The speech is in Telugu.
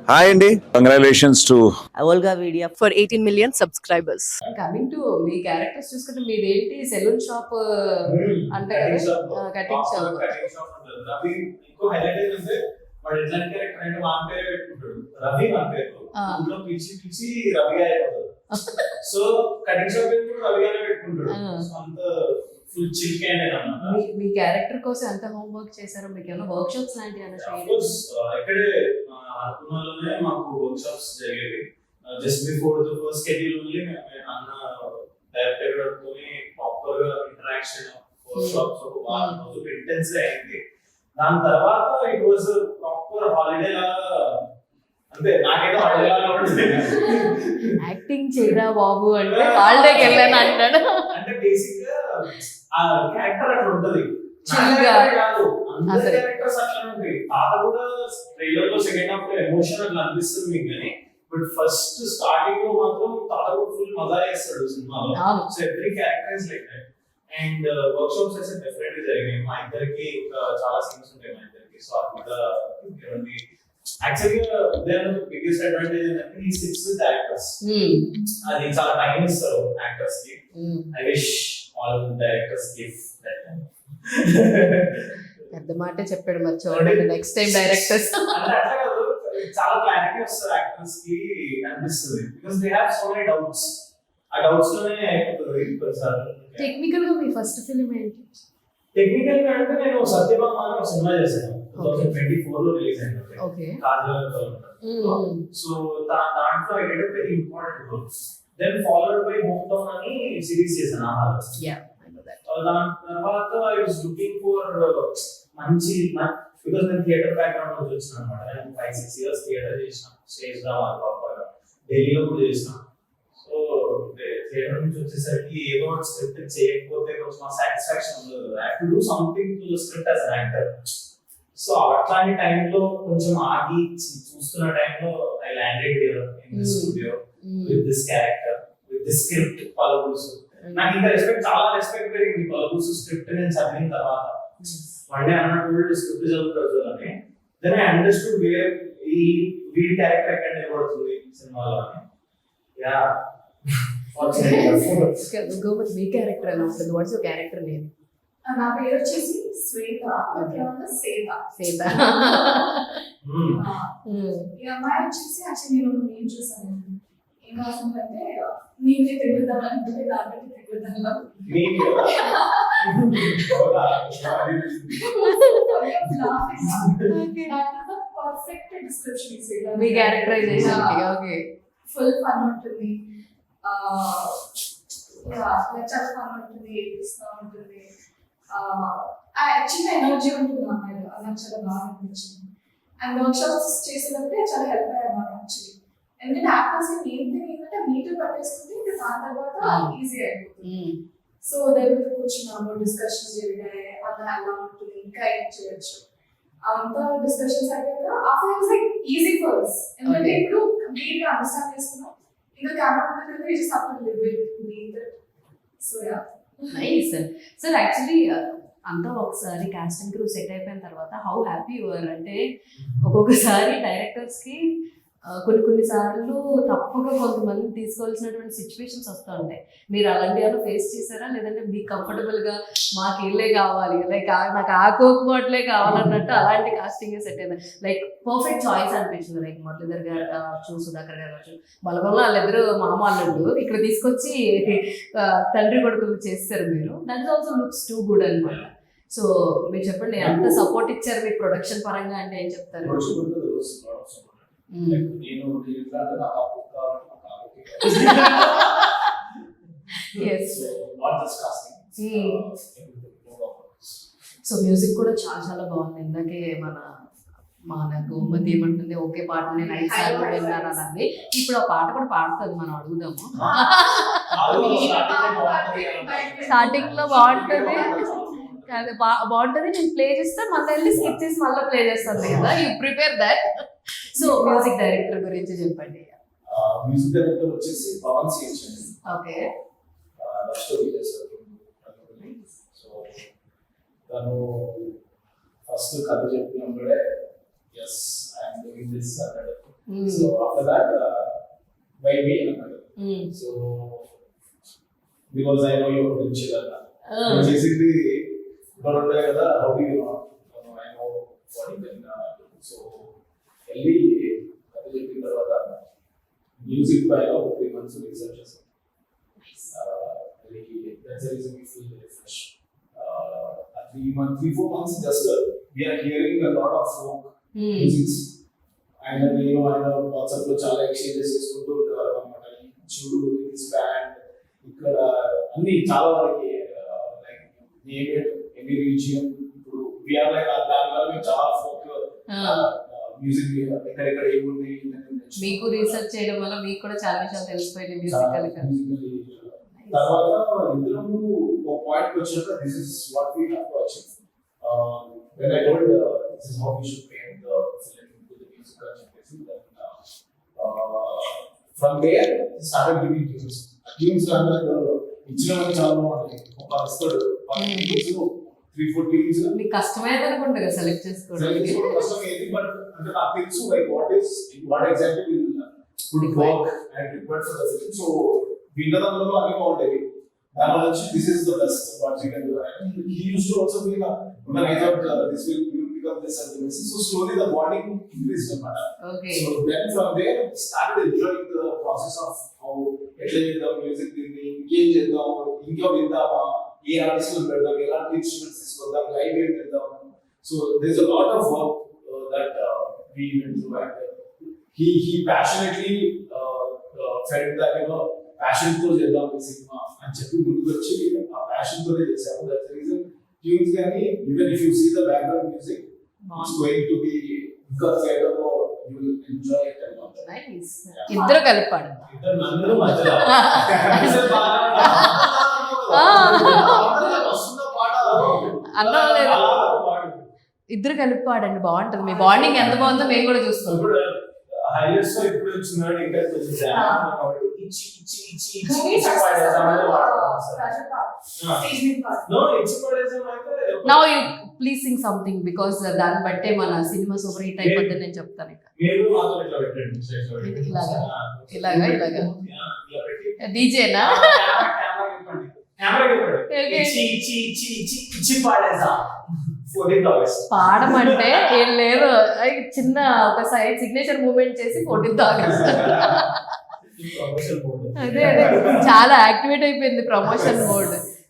హాయ్ అండి, congratulations to Olga Media for 18 million subscribers. Coming to me characters చూసుకుంటే మీదేంటి సెలూన్ షాప్ అంట కదా, కటింగ్ షాప్. రవి ఇంకో హైలైట్ ఏంటంటే వాడు ఎట్లాంటి క్యారెక్టర్ అంటే వాన్ పేరే పెట్టుకుంటాడు, రవి వాన్ పేరు ఊళ్ళో పిలిచి పిలిచి రవిగా అయిపోతాడు. సో కటింగ్ షాప్ పేరు కూడా రవిగానే పెట్టుకుంటాడు. అంత ఫుల్ చిల్ క్యాండిడేట్ అన్నమాట. మీ క్యారెక్టర్ కోసం ఎంత హోంవర్క్ చేశారో, మీకు ఏమైనా వర్క్ షాప్స్ లాంటివి ఇక్కడే అనుకున్నలోనే మాకు వర్క్ షాప్స్ జరిగేవి. Just before the first schedule only అన్న డైరెక్టర్ గారితో ప్రాపర్ గా ఇంటరాక్షన్ వర్క్ షాప్స్ ఒక వారం రోజులు ఇంటెన్స్ అయింది. దాని తర్వాత ఇట్ వాజ్ ప్రాపర్ హాలిడే లాగా, అంటే నాకైతే హాలిడే లాగా ఉంటుంది. యాక్టింగ్ చేయరా బాబు అంటే హాలిడేకి వెళ్ళాను అంటాడు. అంటే బేసిక్ గా ఆ క్యారెక్టర్ అట్లా ఉంటది. కాదు అందరి క్యారెక్టర్స్ అట్లా ఉంటాయి. తాత కూడా ట్రైలర్ లో సెకండ్ హాఫ్ లో ఎమోషన్ అట్లా అనిపిస్తుంది మీకు, కానీ బట్ ఫస్ట్ స్టార్టింగ్ లో మాత్రం తాత కూడా ఫుల్ మజా చేస్తాడు సినిమాలో. So every character is like that. And work shops అయితే డెఫినెట్లీ జరిగాయి. మా ఇద్దరికి చాలా సీన్స్ ఉంటాయి మా ఇద్దరికి. సో అది యాక్చువల్లీ బిగ్గెస్ట్ అడ్వాంటేజ్ ఏంటంటే ఈ సిక్స్ విత్ యాక్టర్స్. అది చాలా టైం ఇస్తారు యాక్టర్స్ కి. I wish all directors give that time. పెద్ద మాటే చెప్పాడు, మరి చూడండి నెక్స్ట్ టైం డైరెక్టర్స్ చాలా క్లారిటీ వస్తుంది యాక్టర్స్ కి అనిపిస్తుంది. Because they have so many doubts. ఆ డౌట్స్ లోనే అయిపోతుంది ప్రతిసారి. టెక్నికల్ గా మీ ఫస్ట్ ఫిల్మ్ ఏంటి? టెక్నికల్ గా అంటే నేను సత్యభామ అని ఒక సినిమా చేశాను 2024 లో రిలీజ్ అయింది. సో దాంట్లో I did a very important role. Then followed by hometown అని సిరీస్ చేశాను ఆహార. దాని తర్వాత ఐ వాస్ లుకింగ్ ఫర్ మంచి, బికాస్ నేను థియేటర్ బ్యాక్గ్రౌండ్ నుంచి వచ్చిన అనమాట. నేను 5-6 ఇయర్స్ థియేటర్ చేసిన, స్టేజ్ డ్రామా ప్రాపర్ గా ఢిల్లీలో కూడా చేసిన. సో థియేటర్ నుంచి వచ్చేసరికి ఏదో స్క్రిప్ట్ చేయకపోతే కొంచెం సాటిస్ఫాక్షన్ ఉండదు. I have to do something to the script as an actor. So అట్లాంటి టైంలో కొంచెం ఆగి చూస్తున్న టైంలో I landed here in this studio with this character, with this script పలబూసు. నాకు ఇంకా రెస్పెక్ట్, చాలా రెస్పెక్ట్ పెరిగింది పలబూసు స్క్రిప్ట్ నేను చదివిన తర్వాత. వన్ డే అన్నట్టు స్క్రిప్ట్ చదువుతారు అని. దెన్ ఐ అండర్స్టూడ్ వేర్ ఈ వీడి క్యారెక్టర్ ఎక్కడ నిలబడుతుంది సినిమాలో అని. యా గోమత్, మీ క్యారెక్టర్ ఎలా ఉంటుంది? What's your character name? నా పేరు వచ్చేసి శ్వేత. సేత. ఈ అమ్మాయి వచ్చేసి యాక్చువల్లీ నేను ఒక నేమ్ చూసాను. ఏం రాసిందంటే నేనే తిరుగుతాను అంటే దాన్ని తిరుగుతాను. Perfect description. మీ క్యారెక్టరైజేషన్ ఓకే. ఫుల్ ఫన్ ఉంటుంది, చాలా ఫన్ ఉంటుంది, ఏడుస్తూ ఉంటుంది. చిన్న ఎనర్జీ ఉంటుంది అమ్మాయిలో. నాకు చాలా బాగా అనిపించింది. అండ్ వర్క్ షాప్స్ చేసేటప్పుడే చాలా హెల్ప్ అయ్యారు నాకు యాక్చువల్లీ. ఎందుకంటే యాక్టర్స్ మెయిన్ థింగ్ ఏంటంటే మీటర్ పట్టేసుకుంటే ఇంకా దాని తర్వాత ఈజీ అయిపోతుంది. సో దగ్గర కూర్చున్నాము, డిస్కషన్స్ జరిగాయి, అలా ఎలా ఉంటుంది, ఇంకా ఏం చేయొచ్చు, అంతా డిస్కషన్స్ అయిపోయాక after it's like easy for us. ఎందుకంటే ఇప్పుడు కంప్లీట్ గా అండర్స్టాండ్ చేసుకున్నాం. ఇంకా కెమెరా ముందు వెళ్తే just have to live with. So yeah, nice. Sir actually అంతా ఒకసారి కాస్టింగ్ క్రూ సెట్ అయిపోయిన తర్వాత హౌ హ్యాపీ యువర్ అంటే, ఒక్కొక్కసారి డైరెక్టర్స్ కి కొన్నిసార్లు తప్పక కొంతమంది తీసుకోవాల్సినటువంటి సిచ్యువేషన్స్ వస్తూ ఉంటాయి. మీరు అలాంటి ఏమైనా ఫేస్ చేశారా? లేదంటే మీకు కంఫర్టబుల్ గా మాకు ఇల్లే కావాలి, లైక్ నాకు ఆ కోక్ బాటిలే కావాలన్నట్టు అలాంటి కాస్టింగ్ సెట్ అయింది? లైక్ పర్ఫెక్ట్ చాయిస్ అనిపించింది. లైక్ మురళీధర్ గారు కావచ్చు, సుధాకర్ గారు కావచ్చు, బలగంలో వాళ్ళిద్దరు మామూలు ఇక్కడ తీసుకొచ్చి తండ్రి కొడుకులు చేస్తారు మీరు. That is also looks too good అనమాట. సో మీరు చెప్పండి, ఎంత సపోర్ట్ ఇచ్చారు మీకు ప్రొడక్షన్ పరంగా అంటే ఏం చెప్తారు? సో మ్యూజిక్ కూడా చాలా చాలా బాగుంది. ఇందాకే మన గోమతి ఏమంటుంది, ఓకే పాట నేను 5 సార్లు విన్నాను అన్నది. ఇప్పుడు ఆ పాట కూడా పాడుతుంది, మనం అడుగుదాము. స్టార్టింగ్ లో బాగుంటుంది, బాగుంటుంది. నేను ప్లే చేస్తే మళ్ళీ వెళ్ళి స్కిప్ చేసి మళ్ళీ ప్లే చేస్తాను కదా. You prepare that. So music director గురించి చెప్పండి. మ్యూజిక్ డైరెక్టర్ వచ్చేసి పవన్ సిహెచ్. ఓకే. సో తను ఫస్ట్ కథ చెప్పినప్పుడే ఎస్ ఐఎమ్ డూయింగ్ దిస్ అన్నాడు. So after that, why me? So because I know your potential. Basically, how do you know? I know what you can do. So, music by 3 months of research. That's the reason we feel very fresh. 3-4 months just we are hearing a lot of folk music. And నేను ఆయన వాట్సాప్ లో చాలా ఎక్స్చేంజెస్ చేసుకుంటూ ఉంటారు అన్నమాట. చూడు దిస్ బ్యాండ్ ఇక్కడ అన్ని చాలా వరకు లైక్ ఎనీ రీజియన్ ఇప్పుడు వీఆర్ లైక్ దాని వల్ల మేము చాలా ఫోక్ మ్యూజిక్ ఎక్కడెక్కడ ఏముంది మీకు రీసెర్చ్ చేయడం వల్ల మీకు కూడా చాలా విషయాలు తెలిసిపోయింది మ్యూజికల్ గా. తర్వాత ఇద్దరము ఒక పాయింట్ వచ్చాక this is what we have to achieve. when I told this is how we should paint the film to the music and from there he started giving tunes. Tunes అంటే ఇచ్చినవన్నీ చాలా బాగుంటాయి. ఒక ఇస్తాడు 3-4 tunes మీకు కష్టమైనది అనుకుంటా కదా సెలెక్ట్ చేసుకోవడానికి. కష్టమైంది బట్ అంటే నాకు తెలుసు like what exactly would work and required for the film. So వినడంలో అన్ని బాగుంటాయి. దాని నుంచి this is the best what we can do. And he used to also feel when I thought this will become this and this. So slowly the bonding increased. Okay. So then from there started enjoying the process of how the music engage ఇంకా విందామా ఏ ఆర్టిస్టులు పెడదాం ఎలాంటి ఇన్స్ట్రుమెంట్స్ తీసుకొద్దాం లైవ్ ఏం చేద్దాం. So there's a lot of work that we went through and he passionately felt that passion తో చేద్దాం ఈ సినిమా అని చెప్పి ముందుకు వచ్చి ఆ ప్యాషన్ తోనే చేశాము. దట్స్ ద రీజన్ ట్యూన్స్ కానీ even if you see the background music it's going to be ఇంకా థియేటర్ లో you will enjoy it and all. Nice. ఇద్దరు కలిపి పాడండి. ఇద్దరు నన్ను మధ్యలో అన్నం లేదు. ఇద్దరు కలిపి పాడండి బాగుంటది. మీ బాండింగ్ ఎంత బాగుందో మేము కూడా చూస్తాం. ఇప్పుడు హైలైట్స్ లో ఇప్పుడు వచ్చినాడు ఇంకా ఇచ్చి ఇచ్చి ఇచ్చి ఇచ్చి ఇచ్చి పడేసాం అనేది వాడతాం now you please sing something because దాన్ని బట్టే మన సినిమా సూపర్ హిట్ అయిపోద్దని నేను చెప్తాను. ఇక మీరు మాతో ఇట్లా పెట్టండి ఇలాగా డీజేనా కెమెరా చెప్పండి ఇచ్చి ఇచ్చి ఇచ్చి ఇచ్చి ఇచ్చి పాడేసా 14th పాడమంటే ఏం లేదు చిన్న ఒక సైడ్ సిగ్నేచర్ మూమెంట్ చేసి 14th August. అదే చాలా యాక్టివేట్ అయిపోయింది ప్రమోషన్ మోడ్.